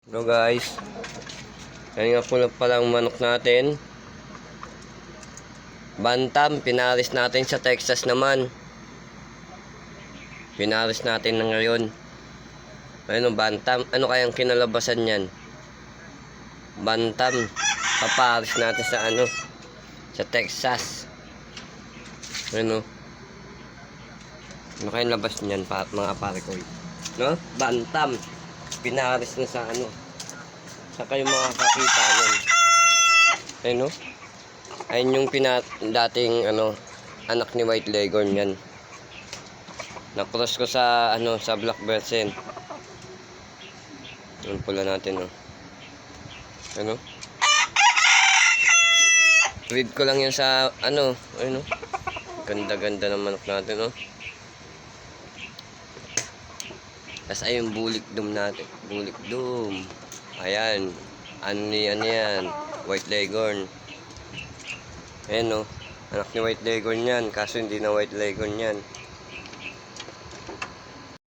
Hello guys, yan nga po na palang manok natin. Bantam, pinaris natin sa Texas naman. Pinaris natin na ngayon. Ayun, bantam. Ano kayang kinalabasan yan? Bantam, paparis natin sa sa Texas. Ano kayang labas niyan, mga pare ko? No? Bantam, pinaris na sa sa kayo makakakita nun. Ayun, no? Ayun yung dating anak ni White Leghorn yan. Na-cross ko sa sa Black Persian. Yung pula natin, no. Breed ko lang yan sa ayun, no. Ganda-ganda ng manok natin, no. Tapos ayun, bulik dum natin. Bulik dum. Ayan. Ano yan? White Leghorn. Ayan, no. Anak ni White Leghorn yan. Kaso hindi na White Leghorn yan.